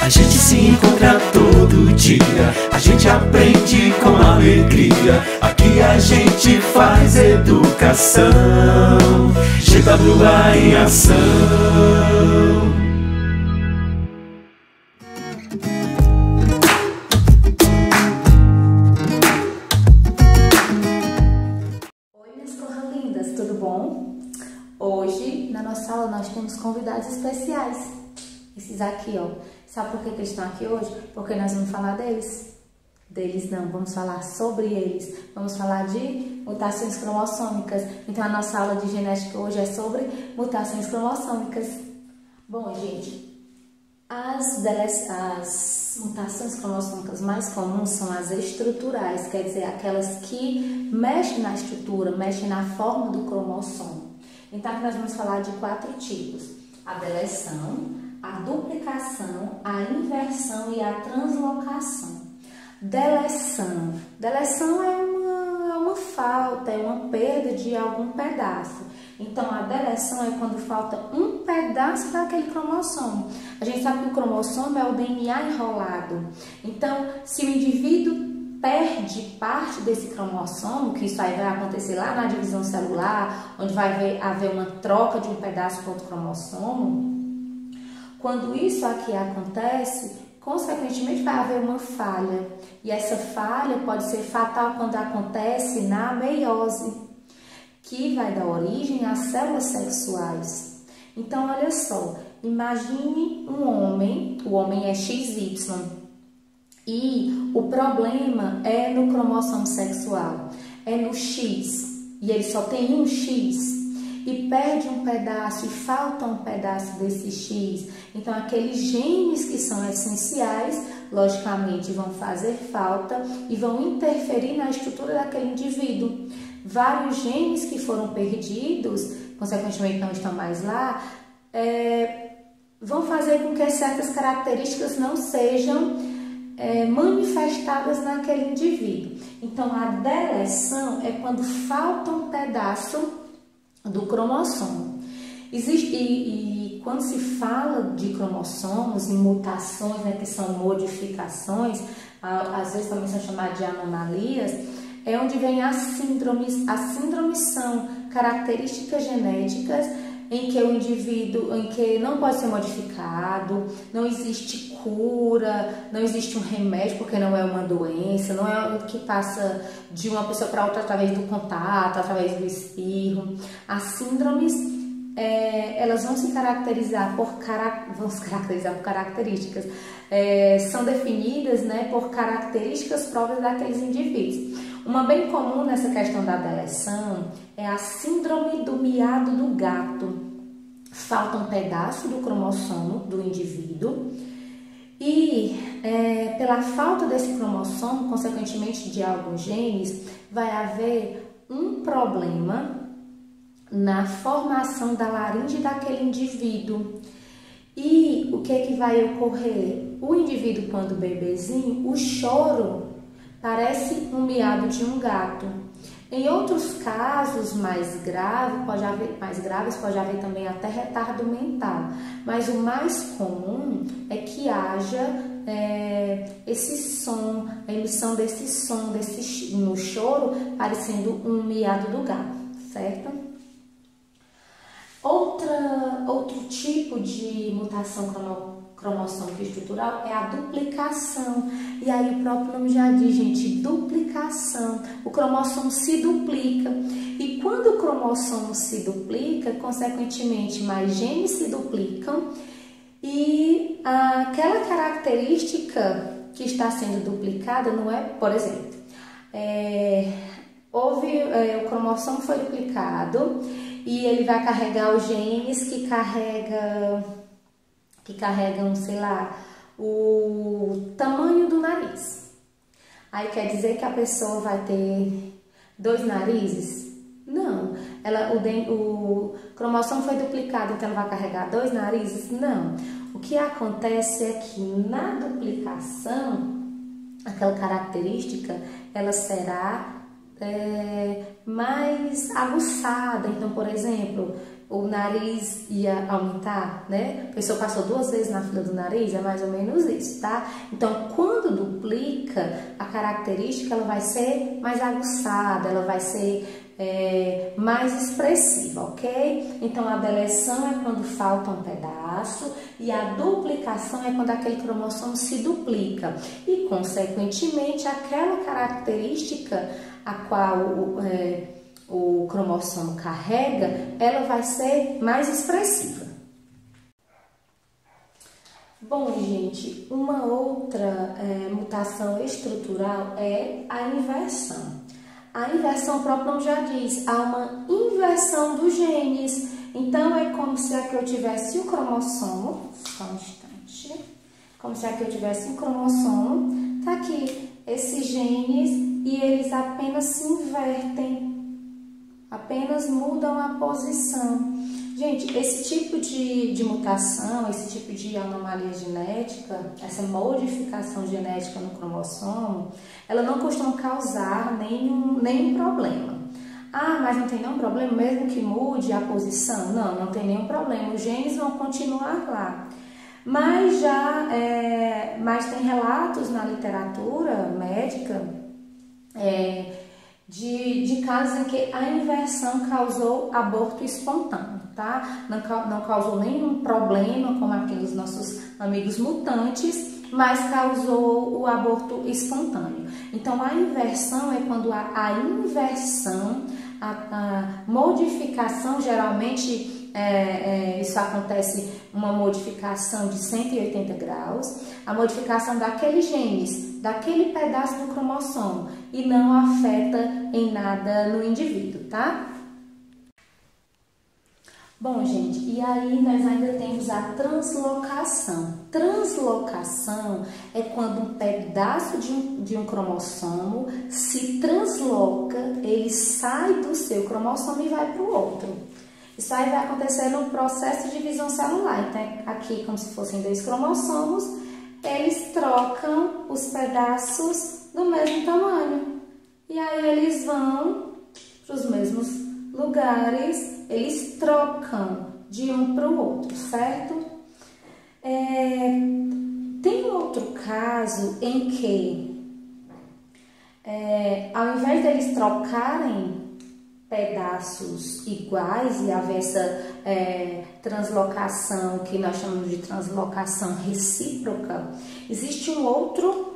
A gente se encontra todo dia, a gente aprende com alegria. Aqui a gente faz educação, GWA em ação. Oi, minhas corras lindas, tudo bom? Hoje, na nossa aula, nós temos convidados especiais. Esses aqui, ó. Sabe por que eles estão aqui hoje? Porque nós vamos falar deles. Deles não, vamos falar sobre eles. Vamos falar de mutações cromossômicas. Então, a nossa aula de genética hoje é sobre mutações cromossômicas. Bom, gente, as mutações cromossômicas mais comuns são as estruturais, quer dizer, aquelas que mexem na estrutura, mexem na forma do cromossomo. Então, aqui nós vamos falar de 4 tipos: a deleção, a duplicação, a inversão e a translocação. Deleção. Deleção é uma falta, é uma perda de algum pedaço. Então, a deleção é quando falta um pedaço daquele cromossomo. A gente sabe que o cromossomo é o DNA enrolado. Então, se o indivíduo perde parte desse cromossomo, que isso aí vai acontecer lá na divisão celular, onde vai haver uma troca de um pedaço para outro cromossomo. Quando isso aqui acontece, consequentemente vai haver uma falha. E essa falha pode ser fatal quando acontece na meiose, que vai dar origem às células sexuais. Então, olha só, imagine um homem, o homem é XY, e o problema é no cromossomo sexual, é no X, e ele só tem um X. E perde um pedaço e falta um pedaço desse X. Então, aqueles genes que são essenciais, logicamente, vão fazer falta e vão interferir na estrutura daquele indivíduo. Vários genes que foram perdidos, consequentemente não estão mais lá, vão fazer com que certas características não sejam manifestadas naquele indivíduo. Então, a deleção é quando falta um pedaço do cromossomo. E quando se fala de cromossomos e mutações, né, que são modificações, às vezes também são chamadas de anomalias, é onde vem as síndromes. As síndromes são características genéticas em que o indivíduo, em que não pode ser modificado, não existe cura, não existe um remédio porque não é uma doença, não é o que passa de uma pessoa para outra através do contato, através do espirro. As síndromes, elas vão se caracterizar por características, são definidas, né, por características próprias daqueles indivíduos. Uma bem comum nessa questão da deleção é a síndrome do miado do gato. Falta um pedaço do cromossomo do indivíduo e pela falta desse cromossomo, consequentemente de alguns genes, vai haver um problema na formação da laringe daquele indivíduo. E o que vai ocorrer? O indivíduo, quando bebezinho, o choro parece um miado de um gato. Em outros casos mais graves, pode haver também até retardo mental. Mas o mais comum é que haja esse som, a emissão desse som, no choro, parecendo um miado do gato, certo? Outro tipo de mutação cromossômica estrutural é a duplicação. E aí o próprio nome já diz, gente, duplicação. O cromossomo se duplica. E quando o cromossomo se duplica, consequentemente, mais genes se duplicam. E aquela característica que está sendo duplicada não é, por exemplo, o cromossomo foi duplicado e ele vai carregar os genes que carregam, sei lá, o tamanho do nariz. Aí quer dizer que a pessoa vai ter 2 narizes? Não. O cromossomo foi duplicado, então ela vai carregar 2 narizes? Não. O que acontece é que na duplicação, aquela característica, ela será mais aguçada. Então, por exemplo, o nariz ia aumentar, né? A pessoa passou 2 vezes na fila do nariz, é mais ou menos isso, tá? Então, quando duplica, a característica ela vai ser mais aguçada, ela vai ser mais expressiva, ok? Então, a deleção é quando falta um pedaço e a duplicação é quando aquele cromossomo se duplica e, consequentemente, aquela característica a qual o cromossomo carrega, ela vai ser mais expressiva. Bom, gente, uma outra mutação estrutural é a inversão. A inversão, o próprio nome já diz, há uma inversão dos genes. Então, é como se aqui eu tivesse um cromossomo, só um instante, como se aqui eu tivesse um cromossomo, tá aqui esses genes e eles apenas se invertem, apenas mudam a posição. Gente, esse tipo de mutação, esse tipo de anomalia genética, essa modificação genética no cromossomo, ela não costuma causar nenhum problema. Ah, mas não tem nenhum problema mesmo que mude a posição? Não, não tem nenhum problema, os genes vão continuar lá. Mas mas tem relatos na literatura médica de casos em que a inversão causou aborto espontâneo, tá? Não causou nenhum problema como aqueles nossos amigos mutantes, mas causou o aborto espontâneo. Então, a inversão é quando a inversão, a modificação, geralmente isso acontece uma modificação de 180 graus, a modificação daqueles genes, daquele pedaço do cromossomo e não afeta em nada no indivíduo, tá? Bom, gente, e aí nós ainda temos a translocação. Translocação é quando um pedaço de um cromossomo se transloca, ele sai do seu cromossomo e vai para o outro. Isso aí vai acontecer no processo de divisão celular. Então, aqui, como se fossem 2 cromossomos, eles trocam os pedaços do mesmo tamanho. E aí eles vão para os mesmos lugares, eles trocam de um para o outro, certo? Tem outro caso em que, ao invés deles trocarem pedaços iguais e haver essa translocação que nós chamamos de translocação recíproca, existe um outro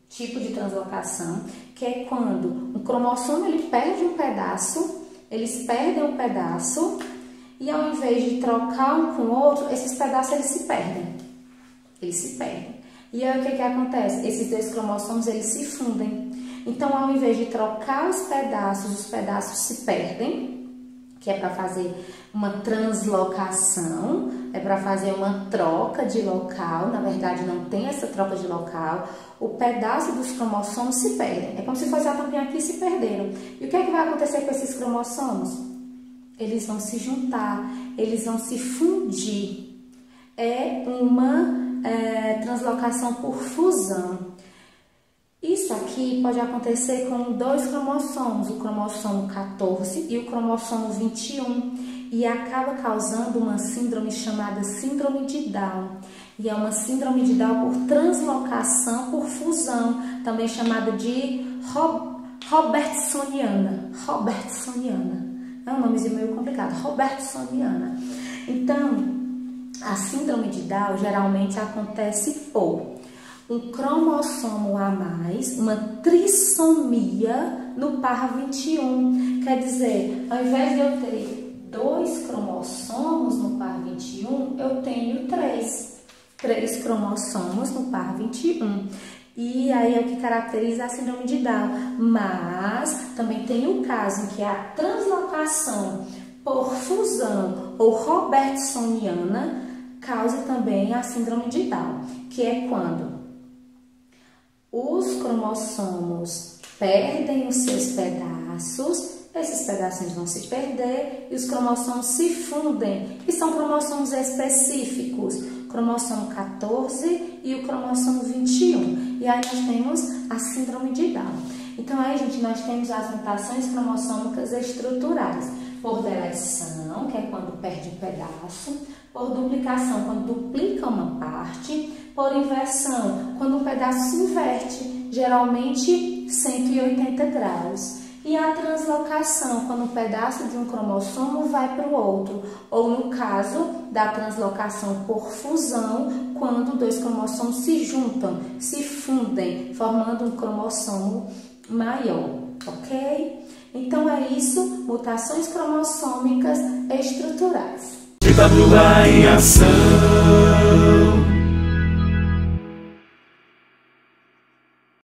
tipo de translocação, que é quando um cromossomo ele perde um pedaço, eles perdem um pedaço e ao invés de trocar um com o outro, esses pedaços eles se perdem. Eles se perdem. E aí o que acontece? Esses 2 cromossomos eles se fundem. Então, ao invés de trocar os pedaços se perdem, que é para fazer uma translocação, é para fazer uma troca de local. Na verdade, não tem essa troca de local. O pedaço dos cromossomos se perdem. É como se fosse a tampinha aqui e se perderam. E o que é que vai acontecer com esses cromossomos? Eles vão se juntar, eles vão se fundir. É uma translocação por fusão. Isso aqui pode acontecer com 2 cromossomos, o cromossomo 14 e o cromossomo 21, e acaba causando uma síndrome chamada síndrome de Down. E é uma síndrome de Down por translocação, por fusão, também chamada de robertsoniana. É um nomezinho meio complicado, robertsoniana. Então, a síndrome de Down geralmente acontece por um cromossomo a mais, uma trissomia no par 21. Quer dizer, ao invés de eu ter 2 cromossomos no par 21, eu tenho 3 cromossomos no par 21. E aí é o que caracteriza a síndrome de Down. Mas também tem o caso em que a translocação por fusão ou robertsoniana causa também a síndrome de Down, que é quando os cromossomos perdem os seus pedaços, esses pedacinhos vão se perder e os cromossomos se fundem, e são cromossomos específicos, o cromossomo 14 e o cromossomo 21. E aí nós temos a síndrome de Down. Então aí, gente, nós temos as mutações cromossômicas estruturais. por deleção, que é quando perde um pedaço, por duplicação, quando duplica uma parte, por inversão, quando um pedaço se inverte, geralmente 180 graus. E a translocação, quando um pedaço de um cromossomo vai para o outro, ou no caso da translocação por fusão, quando dois cromossomos se juntam, se fundem, formando um cromossomo maior, ok? Então é isso, mutações cromossômicas estruturais. GWA em ação.